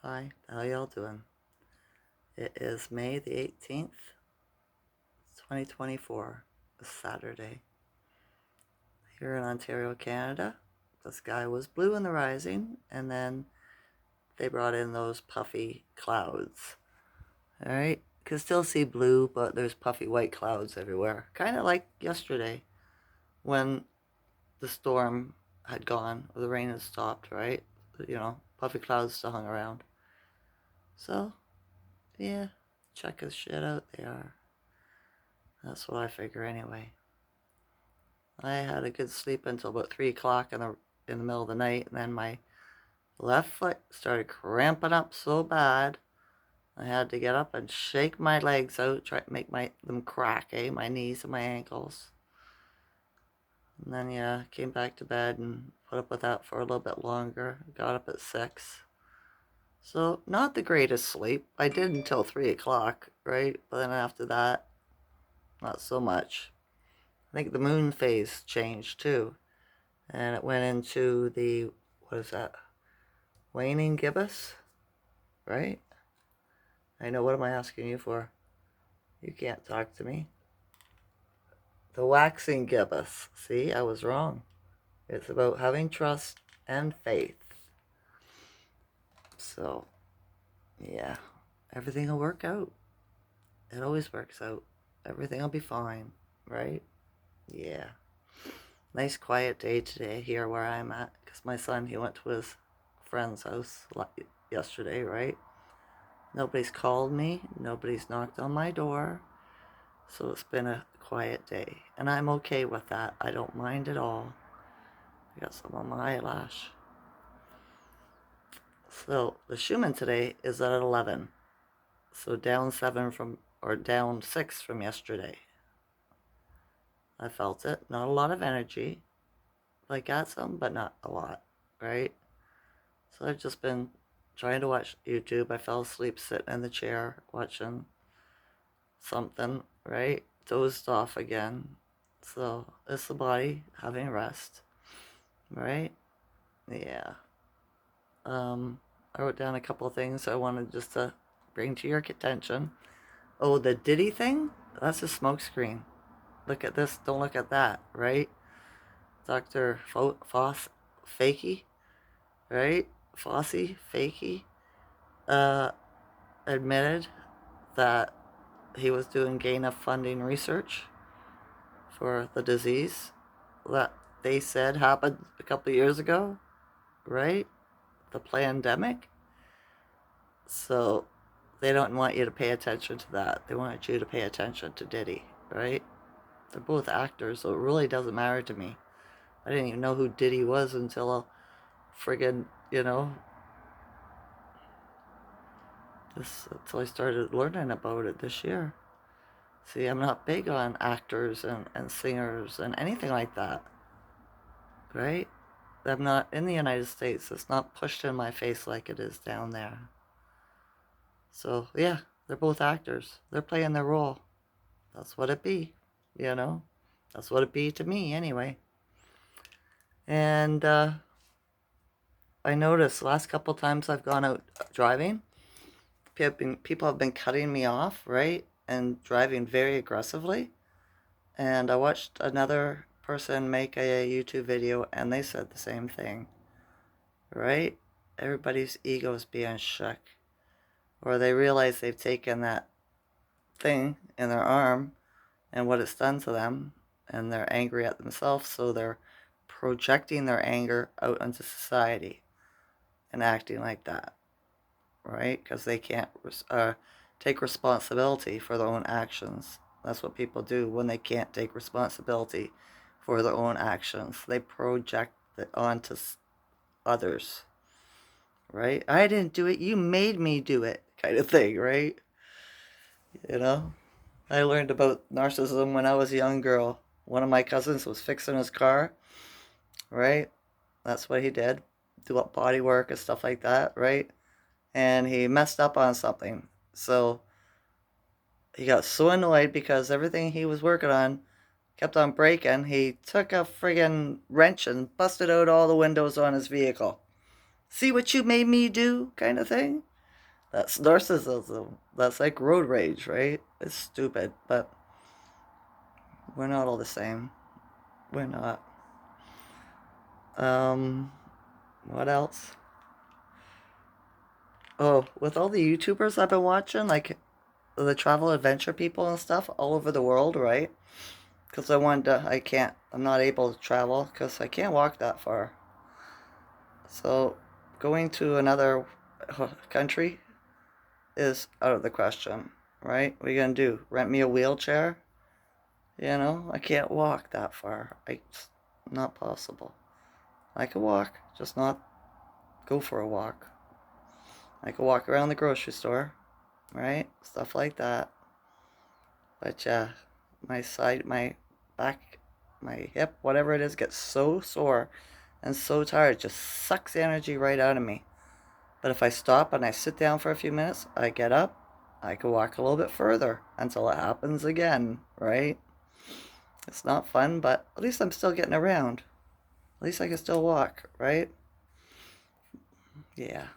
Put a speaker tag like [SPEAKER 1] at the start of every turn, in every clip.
[SPEAKER 1] Hi, how y'all doing? It is May the 18th, 2024, a Saturday. Here in Ontario, Canada, the sky was blue in the rising, and then they brought in those puffy clouds. Alright, can still see blue, but there's puffy white clouds everywhere. Kind of like yesterday when the storm had gone, or the rain had stopped, right? Puffy clouds still hung around. So, yeah, check his shit out, they are. That's what I figure anyway. I had a good sleep until about 3 o'clock in the middle of the night, and then my left foot started cramping up so bad, I had to get up and shake my legs out, try to make them crack, my knees and my ankles. And then, yeah, came back to bed and put up with that for a little bit longer. Got up at 6. So, not the greatest sleep. I did until 3 o'clock, right? But then after that, not so much. I think the moon phase changed too. And it went into the, what is that? Waning gibbous, right? I know, what am I asking you for? You can't talk to me. The waxing gibbous. See, I was wrong. It's about having trust and faith. So, yeah, everything will work out. It always works out. Everything will be fine, right? Yeah. Nice quiet day today here where I'm at, because my son, he went to his friend's house yesterday, right? Nobody's called me. Nobody's knocked on my door. So it's been a quiet day. And I'm okay with that. I don't mind at all. I got some on my eyelash. So the Schuman today is at 11. So down 6 from yesterday. I felt it. Not a lot of energy. I got some, but not a lot, right? So I've just been trying to watch YouTube. I fell asleep sitting in the chair watching something, right? Dozed off again. So it's the body having rest, right? Yeah. I wrote down a couple of things I wanted just to bring to your attention. Oh, the Diddy thing? That's a smokescreen. Look at this. Don't look at that, right? Dr. Foss, Fakey, right? Fossey, Fakey, uh, admitted that he was doing gain of funding research for the disease that they said happened a couple of years ago, right? The pandemic. So they don't want you to pay attention to that. They want you to pay attention to Diddy, right? They're both actors, so it really doesn't matter to me. I didn't even know who Diddy was until friggin', until I started learning about it this year. See, I'm not big on actors and singers and anything like that, right? I'm not in the United States. It's not pushed in my face like it is down there. So, yeah, they're both actors. They're playing their role. That's what it be, you know? That's what it be to me, anyway. And I noticed the last couple times I've gone out driving, people have been cutting me off, right? And driving very aggressively. And I watched another person make a YouTube video, and they said the same thing, right? Everybody's ego's being shook. Or they realize they've taken that thing in their arm and what it's done to them, and they're angry at themselves, so they're projecting their anger out into society and acting like that, right? Because they can't take responsibility for their own actions. That's what people do when they can't take responsibility for their own actions. They project it onto others, right? I didn't do it, you made me do it, kind of thing, right? You know? I learned about narcissism when I was a young girl. One of my cousins was fixing his car, right? That's what he did. Do up body work and stuff like that, right? And he messed up on something. So he got so annoyed because everything he was working on kept on breaking. He took a friggin' wrench and busted out all the windows on his vehicle. See what you made me do, kind of thing, That's narcissism. That's like road rage, right? It's stupid, but we're not all the same. We're not. Um, what else? Oh, with all the YouTubers I've been watching, like the travel adventure people and stuff all over the world, right? Because I'm not able to travel because I can't walk that far. So going to another country is out of the question, right? What are you gonna do? Rent me a wheelchair? I can't walk that far. It's not possible. I could walk, just not go for a walk. I could walk around the grocery store, right? Stuff like that. But yeah, my back, my hip, whatever it is, gets so sore and so tired. It just sucks the energy right out of me. But if I stop and I sit down for a few minutes, I get up, I can walk a little bit further until it happens again, right? It's not fun, but at least I'm still getting around. At least I can still walk, right? Yeah.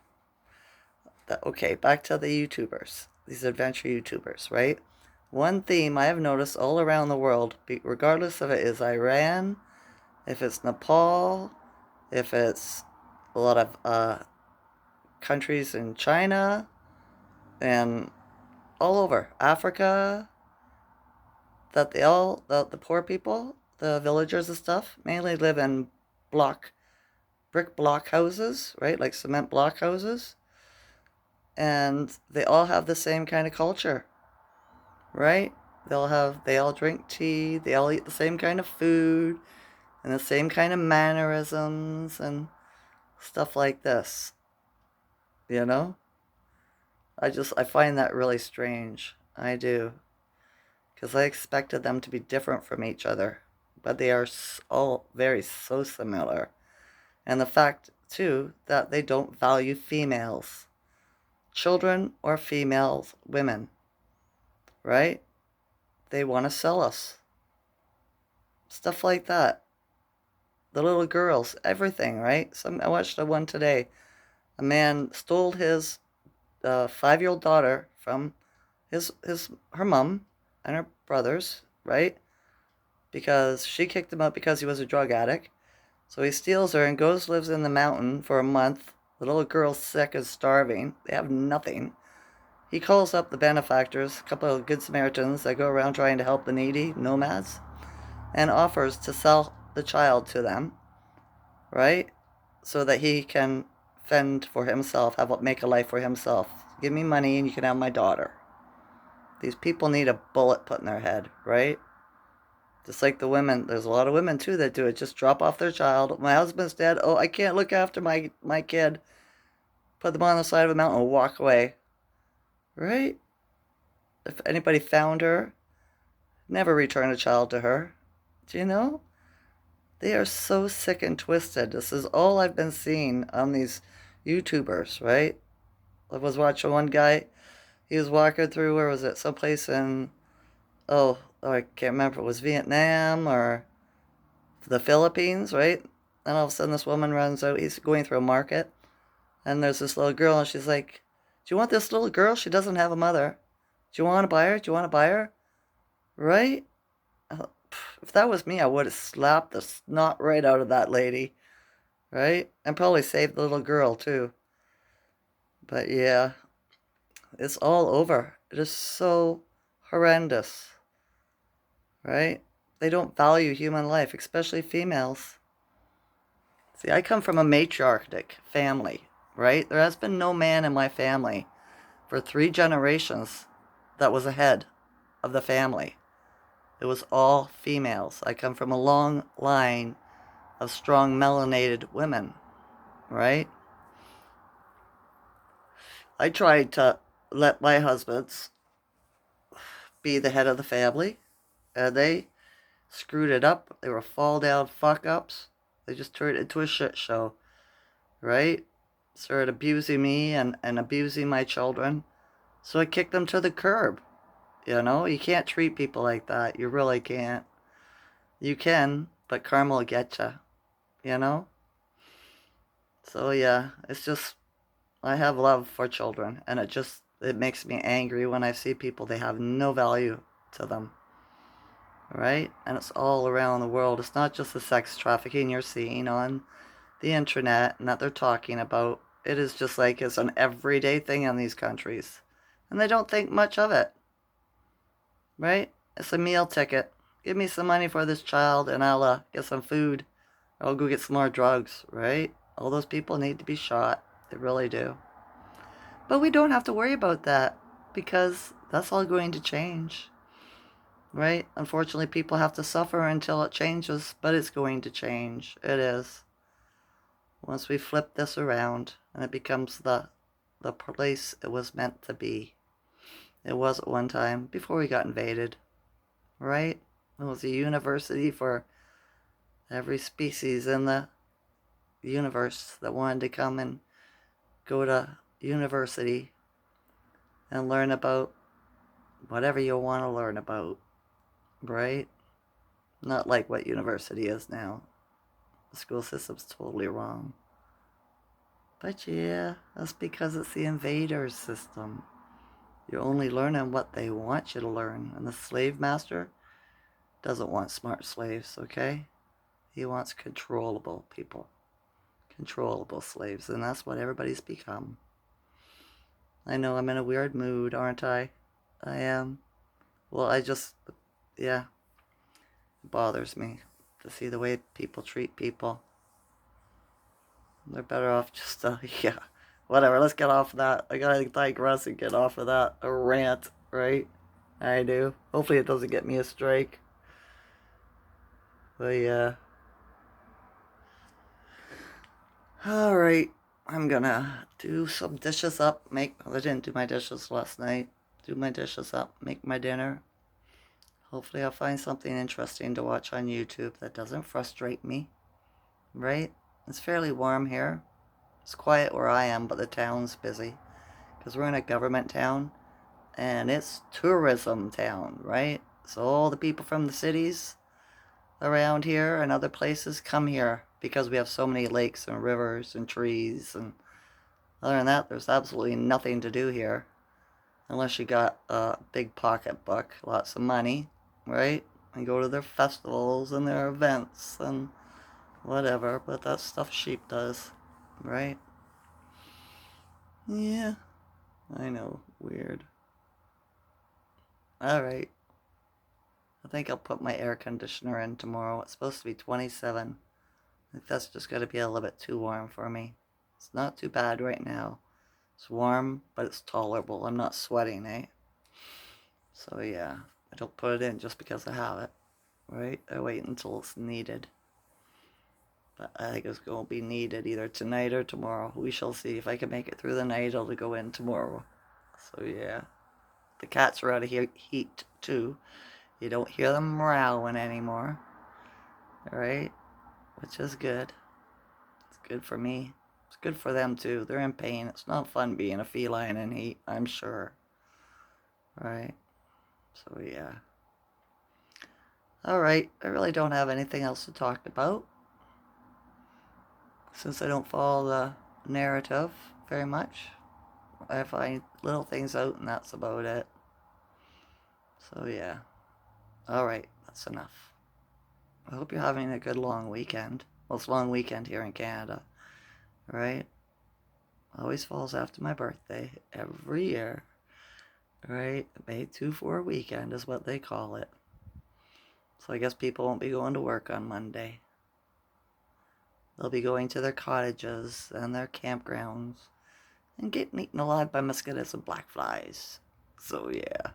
[SPEAKER 1] Okay, back to the YouTubers, these adventure YouTubers, right? One theme I have noticed all around the world, regardless if it is Iran, if it's Nepal, if it's a lot of countries in China, and all over Africa, that the poor people, the villagers and stuff, mainly live in block, brick block houses, right? Like cement block houses. And they all have the same kind of culture, right? They all drink tea, they all eat the same kind of food, and the same kind of mannerisms and stuff like this, you know? I find that really strange. I do. Because I expected them to be different from each other. But they are all very so similar. And the fact, too, that they don't value females, children or females, women, right? They want to sell us. Stuff like that. The little girls, everything, right? I watched a one today. A man stole his 5-year-old daughter from her mom and her brothers, right? Because she kicked him out because he was a drug addict. So he steals her and goes lives in the mountain for a month. The little girl's sick and starving. They have nothing. He calls up the benefactors, a couple of good Samaritans that go around trying to help the needy nomads, and offers to sell the child to them, right? So that he can fend for himself, make a life for himself. Give me money and you can have my daughter. These people need a bullet put in their head, right? Just like the women, there's a lot of women too that do it. Just drop off their child. My husband's dead. Oh, I can't look after my kid. Put them on the side of a mountain and walk away. Right? If anybody found her, never return a child to her. Do you know? They are so sick and twisted. This is all I've been seeing on these YouTubers, right? I was watching one guy. He was walking through, where was it? Someplace in, I can't remember. It was Vietnam or the Philippines, right? And all of a sudden, this woman runs out. He's going through a market, and there's this little girl, and she's like, "Do you want this little girl? She doesn't have a mother. Do you want to buy her? Do you want to buy her?" Right? If that was me, I would have slapped the snot right out of that lady, right? And probably saved the little girl too. But yeah, it's all over. It is so horrendous, right? They don't value human life, especially females. See, I come from a matriarchic family, right? There has been no man in my family for 3 generations that was ahead of the family. It was all females. I come from a long line of strong melanated women, right? I tried to let my husbands be the head of the family, and they screwed it up. They were fall down fuck ups. They just turned it into a shit show, right? Started abusing me and abusing my children. So I kicked them to the curb. You can't treat people like that. You really can't. You can, but karma will get you, you know? So yeah, it's just I have love for children, and it makes me angry when I see people, they have no value to them. Right? And it's all around the world. It's not just the sex trafficking you're seeing on the internet and that they're talking about. It is just like it's an everyday thing in these countries. And they don't think much of it. Right? It's a meal ticket. Give me some money for this child and I'll get some food. I'll go get some more drugs, right? All those people need to be shot. They really do. But we don't have to worry about that because that's all going to change. Right? Unfortunately, people have to suffer until it changes, but it's going to change. It is. Once we flip this around and it becomes the place it was meant to be. It was at one time before we got invaded. Right? It was a university for every species in the universe that wanted to come and go to university and learn about whatever you want to learn about. Right? Not like what university is now. The school system's totally wrong. But yeah, that's because it's the invaders system. You're only learning what they want you to learn. And the slave master doesn't want smart slaves, okay? He wants controllable people. Controllable slaves. And that's what everybody's become. I know I'm in a weird mood, aren't I? I am. Well, yeah, it bothers me to see the way people treat people. They're better off just, yeah, whatever. Let's get off of that. I gotta digress and get off of that. A rant, right? I do. Hopefully it doesn't get me a strike. But yeah. Alright. I'm gonna do some dishes up. I didn't do my dishes last night. Do my dishes up. Make my dinner. Hopefully I'll find something interesting to watch on YouTube that doesn't frustrate me. Right? It's fairly warm here. It's quiet where I am, but the town's busy. Because we're in a government town. And it's tourism town, right? So all the people from the cities around here and other places come here because we have so many lakes and rivers and trees. And other than that, there's absolutely nothing to do here. Unless you got a big pocketbook, lots of money, right? And go to their festivals and their events and whatever. But that's stuff sheep does, right? Yeah, I know. Weird. Alright. I think I'll put my air conditioner in tomorrow. It's supposed to be 27. I think that's just going to be a little bit too warm for me. It's not too bad right now. It's warm, but it's tolerable. I'm not sweating, eh? So yeah, I don't put it in just because I have it, right? I wait until it's needed. But I think it's going to be needed either tonight or tomorrow. We shall see. If I can make it through the night, I'll go in tomorrow. So yeah. The cats are out of heat too. You don't hear them meowing anymore. Alright? Which is good. It's good for me. It's good for them too. They're in pain. It's not fun being a feline in heat, I'm sure. Right? So yeah. Alright, I really don't have anything else to talk about. Since I don't follow the narrative very much. I find little things out and that's about it. So yeah. Alright, that's enough. I hope you're having a good long weekend. Well, it's a long weekend here in Canada. Right? Always falls after my birthday. Every year. Right? May 2-4 weekend is what they call it. So I guess people won't be going to work on Monday. They'll be going to their cottages and their campgrounds and getting eaten alive by mosquitoes and black flies. So yeah.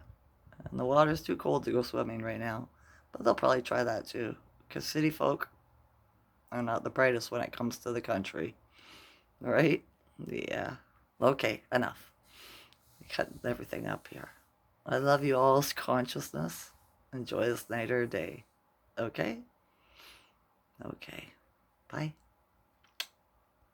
[SPEAKER 1] And the water's too cold to go swimming right now. But they'll probably try that too. Because city folk are not the brightest when it comes to the country. Right? Yeah. Okay, enough. Cutting everything up here. I love you all's consciousness. Enjoy this night or day. Okay? Okay. Bye.